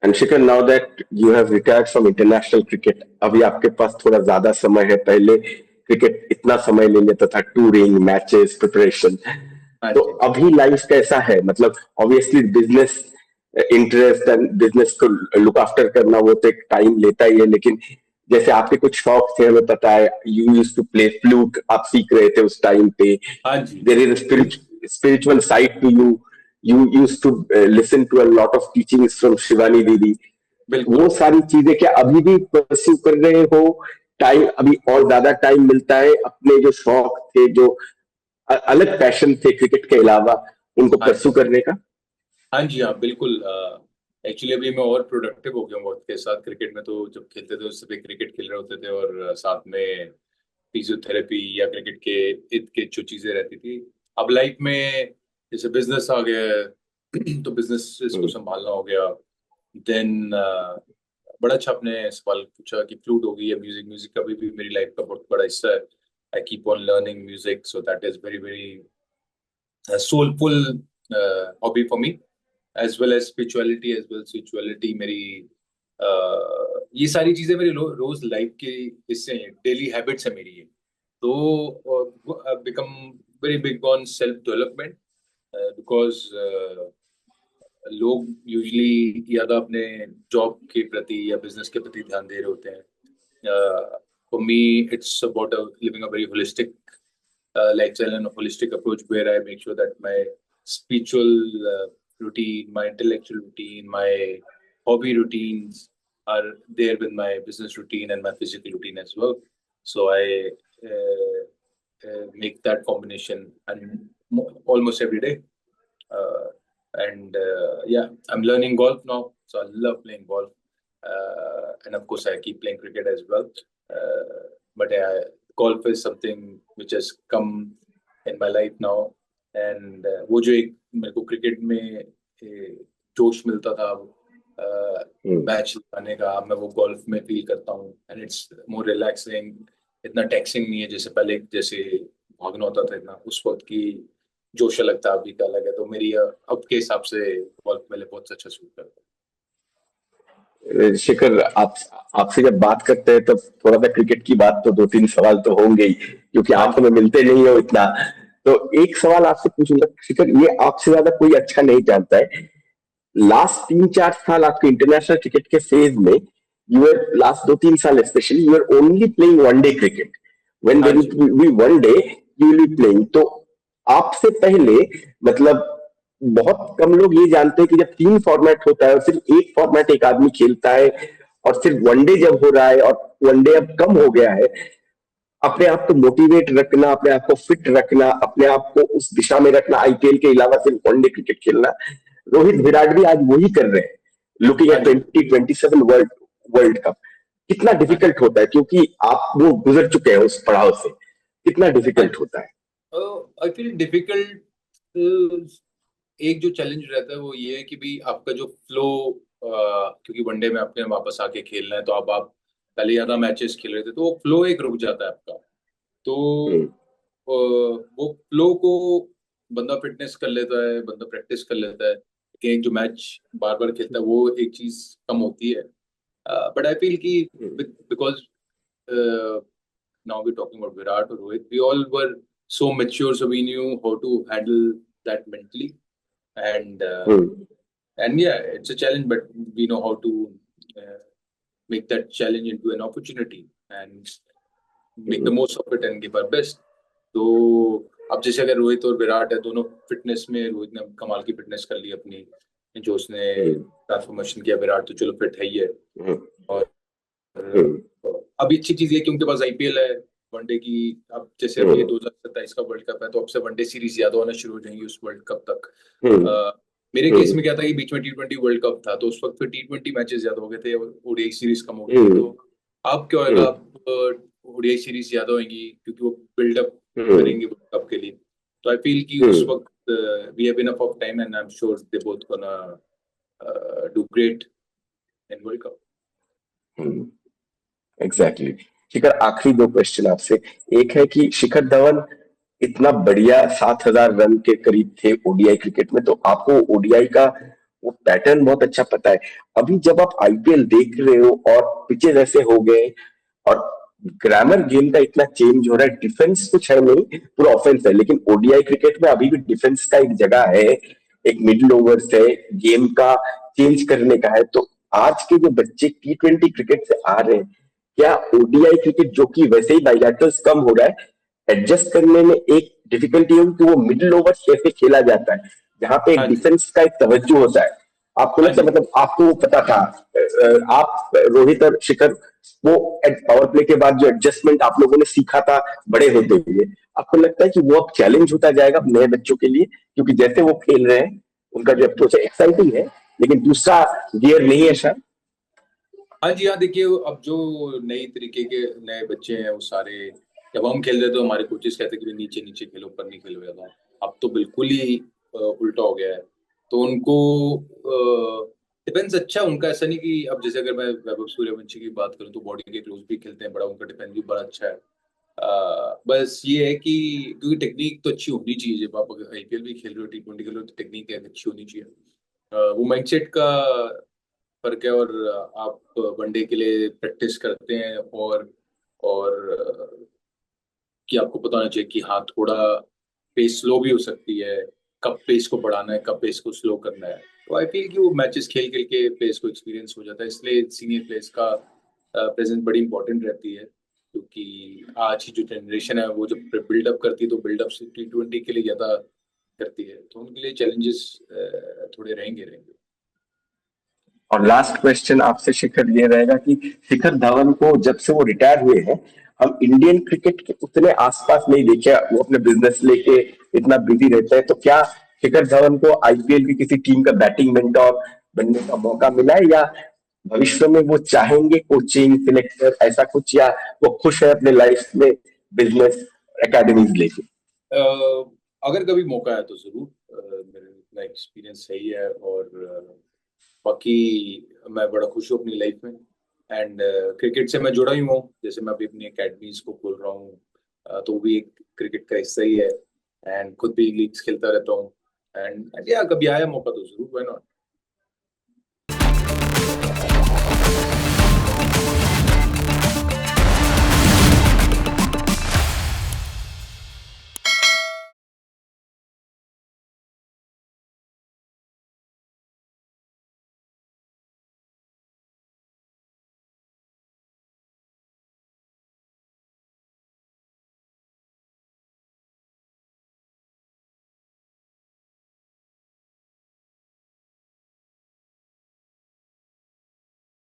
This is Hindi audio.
And Shikhar, now that you have retired from international cricket, अभी आपके पास थोड़ा ज्यादा समय है। पहले क्रिकेट इतना समय ले लेता था, टूरिंग, मैचेस, प्रिपरेशन। हाँ तो जी। अभी लाइफ कैसा है? मतलब obviously business interest and business को लुक आफ्टर करना वो तो एक टाइम लेता ही है, लेकिन जैसे आपके कुछ शौक थे, हमें पता है you used to play flute, आप सीख रहे थे उस टाइम पे। हाँ जी। There is spiritual side to you. You used to listen to a lot of teachings from Shivani दीदी। वो बिल्कुल। सारी चीजें क्या अभी भी परस्यू कर रहे हो? टाइम अभी और ज्यादा टाइम मिलता है अपने जो शौक थे, जो अलग पैशन थे क्रिकेट के अलावा, उनको हाँ परस्यू जी। करने का? हाँ जी, हाँ बिल्कुल। एक्चुअली अभी मैं और प्रोडक्टिव हो गया हूँ वक्त के साथ। क्रिकेट में तो जब खेलते थे उससे भी क्रिकेट खेल रहे होते थे, और साथ में फिजियोथेरेपी या क्रिकेट के इर्द गिर्द जो चीजें रहती थी। अब लाइफ में जैसे बिजनेस आ गया है तो बिजनेस को हम्म। संभालना हो गया। देन बड़ा अच्छा आपने सवाल पूछा कि फ्लूट हो गई या म्यूजिक। म्यूजिक का भी मेरी लाइफ का बहुत बड़ा हिस्सा है। I keep on learning music, so that is very very soulful hobby for me, as well as spirituality, as well spirituality मेरी ये सारी चीजें मेरी रोज लाइफ के हिस्से हैं, डेली हैबिट्स है मेरी ये। तो become very big on self development, because लोग यूजली या तो अपने जॉब के प्रति या बिजनेस के प्रति ध्यान दे रहे होते हैं। For me it's about living a very holistic lifestyle and a holistic approach, where I make sure that my spiritual routine, my intellectual routine, my hobby routines are there with my business routine and my physical routine as well. So I make that combination and almost every day. And yeah, I'm learning golf now, so I love playing golf. And of course, I keep playing cricket as well. But golf is something which has come in my life now. And वो जो एक मेरे को क्रिकेट में जोश मिलता था मैच लगाने का, मैं वो गोल्फ में फील करता हूँ। एंड इट्स मोर रिलैक्सिंग, इतना टैक्सिंग नहीं है जैसे पहले, जैसे भागना होता था इतना। उस वक्त की जोश अलग था, अभी का अलग है। तो मेरी अब के हिसाब से गोल्फ मेरे बहुत अच्छा सूट करता है। शिखर, आप आपसे जब बात करते हैं तब थोड़ा सा क्रिकेट की बात, तो दो तीन सवाल तो होंगे ही, क्योंकि हाँ आप जी। हमें मिलते नहीं हो इतना। तो एक सवाल आपसे पूछूंगा शिखर, ये आपसे ज्यादा कोई अच्छा नहीं जानता है। लास्ट 3-4 साल आपके इंटरनेशनल क्रिकेट के फेज में, यूर लास्ट 2-3 साल specially, your only playing one day cricket. When हाँ देयर जी। Will be one day you will be playing. तो आपसे पहले, मतलब बहुत कम लोग ये जानते हैं कि जब 3 फॉर्मेट होता है और सिर्फ एक फॉर्मेट एक आदमी खेलता है, और सिर्फ वनडे जब हो रहा है और वनडे अब कम हो गया है, अपने आप को मोटिवेट रखना, अपने आप को फिट रखना, अपने आप को उस दिशा में रखना, आईपीएल के अलावा सिर्फ वनडे क्रिकेट खेलना, रोहित विराट भी आज वही कर रहे हैं, लुकिंग हाँ एट जी। 2027 वर्ल्ड वर्ल्ड कप। कितना हाँ जी। डिफिकल्ट होता है, क्योंकि आप वो गुजर चुके हैं उस पड़ाव से, कितना हाँ डिफिकल्ट जी। होता है? I feel difficult. एक जो चैलेंज रहता है वो ये है कि भी आपका जो फ्लो, क्योंकि वनडे में आपने वापस आके खेलना है, तो अब आप पहले ज्यादा मैचेस खेल रहे थे तो वो फ्लो एक रुक जाता है आपका। तो हम्म। वो फ्लो को बंदा फिटनेस कर लेता है, बंदा प्रैक्टिस कर लेता है, लेकिन एक जो मैच बार बार खेलता है वो एक चीज कम होती है। बट आई फील कि because now we're talking about Virat or Rohit, we all were so mature, so we knew how to handle that mentally. And hmm. and yeah, it's a challenge, but we know how to uh, make that challenge into an opportunity and make the hmm. most of it and give our best. तो अब जैसे अगर रोहित और विराट है, दोनों फिटनेस में, रोहित ने कमाल की फिटनेस कर ली अपनी, जो उसने हम्म। ट्रांसफॉर्मेशन किया। विराट तो चलो फिट है ही है। हम्म। और हम्म। अभी अच्छी चीज ये कि उनके पास आईपीएल है, वनडे की। अब जैसे अब ये हम्म। 2027 का वर्ल्ड कप है, तो अब से वनडे सीरीज ज्यादा होना शुरू हो जाएंगी उस वर्ल्ड कप तक। हम्म। मेरे केस हम्म। में क्या था कि बीच में टी20 वर्ल्ड कप था, तो उस वक्त फिर टी20 मैचेस ज्यादा हो गए थे, ओडीआई सीरीज कम हो गई थी। हम्म। तो अब क्या होगा, हम्म। अब ओडीआई सीरीज ज्यादा होंगी क्योंकि वो बिल्डअप हम्म। करेंगे वर्ल्ड कप के लिए। तो आई फील कि उस हम्म। वक्त we have enough of time, and I am sure they both gonna do great in world cup. Hmm. Exactly. Shikhar, आखिरी दो क्वेश्चन आपसे। एक है कि शिखर धवन इतना बढ़िया 7,000 रन के करीब थे ओडीआई क्रिकेट में, तो आपको ओडीआई का वो पैटर्न बहुत अच्छा पता है। अभी जब आप आईपीएल देख रहे हो और पिचेस ऐसे हो गए और ग्रामर गेम का इतना चेंज हो रहा है, डिफेंस कुछ है नहीं, पूरा ऑफेंस है, लेकिन ओडीआई क्रिकेट में अभी भी डिफेंस का एक जगह है, एक मिडिल ओवर्स है, गेम का चेंज करने का है। तो आज के जो बच्चे T20 क्रिकेट से आ रहे हैं, क्या ओडीआई क्रिकेट जो कि वैसे ही बाइलैटरल्स कम हो रहा है, एडजस्ट करने में एक डिफिकल्टी होगी कि वो मिडिल ओवर कैसे खेला जाता है, जहां पे एक हाँ जी, डिफेंस का एक तवज्जो होता है। आपको हाँ लगता है, जी। मतलब आपको वो पता था, आप रोहित और शिखर, वो पावर प्ले के बाद जो एडजस्टमेंट आप लोगों ने सीखा था बड़े होते हुए, आपको लगता है कि वो अब चैलेंज होता जाएगा नए बच्चों के लिए, क्योंकि जैसे वो खेल रहे हैं उनका जो अप्रोच है एक्साइटिंग है, लेकिन दूसरा गियर नहीं है शायद। हाँ जी, हाँ, देखिए अब जो नई तरीके के नए बच्चे हैं वो सारे, जब हम खेल रहे थे तो हमारे कोचेस कहते कि नीचे नीचे खेलो, ऊपर नहीं खेलो ज्यादा। अब तो बिल्कुल ही उल्टा हो गया है। तो उनको डिफेंस अच्छा है उनका, ऐसा नहीं कि अब जैसे अगर मैं वैभव सूर्यवंशी की बात करूं तो बॉडी के क्लोज भी खेलते हैं बड़ा, उनका डिफेंस भी बड़ा अच्छा है। बस ये है कि क्योंकि टेक्निक तो अच्छी होनी चाहिए, जब आप अगर आईपीएल भी खेल रहे हो, T20 खेल रहे हो, तो टेक्निक अच्छी होनी चाहिए। वो माइंडसेट का फर्क है। और आप वनडे के लिए प्रैक्टिस करते हैं, और कि आपको पता होना चाहिए कि हाँ थोड़ा पेस स्लो भी हो सकती है, कब पेस को बढ़ाना है, कब पेस को स्लो करना है। तो आई फील कि वो मैचेस खेल खेल के प्लेयर्स को एक्सपीरियंस हो जाता है, इसलिए सीनियर प्लेयर्स का प्रेजेंस बड़ी इंपॉर्टेंट रहती है। क्योंकि आज की जो जनरेशन है वो जब बिल्डअप करती है तो बिल्डअप से T20 के लिए ज्यादा करती है, तो उनके लिए चैलेंजेस थोड़े रहेंगे। और लास्ट क्वेश्चन आपसे शिखर ये रहेगा कि शिखर धवन को जब से वो रिटायर हुए हैं, हम इंडियन क्रिकेट के उतने आसपास नहीं देखे, वो अपने बिजनेस लेके इतना बिजी रहते हैं। तो क्या शिखर धवन को आईपीएल की किसी टीम का बैटिंग मेंटोर बनने का मौका मिला है, या भविष्य में वो चाहेंगे कोचिंग सिलेक्टर ऐसा कुछ, या वो खुश है अपने लाइफ में बिजनेस एकेडमीज लेके? अगर कभी मौका है तो जरूर, मेरा एक्सपीरियंस सही है। और बाकी मैं बड़ा खुश हूँ अपनी लाइफ में। एंड क्रिकेट से मैं जुड़ा ही हूँ, जैसे मैं अभी अपनी एकेडमीज को खोल रहा हूँ, तो वो भी एक क्रिकेट का हिस्सा ही है। एंड खुद भी लीग्स खेलता रहता हूँ। एंड या कभी आया मौका तो जरूर, व्हाई नॉट।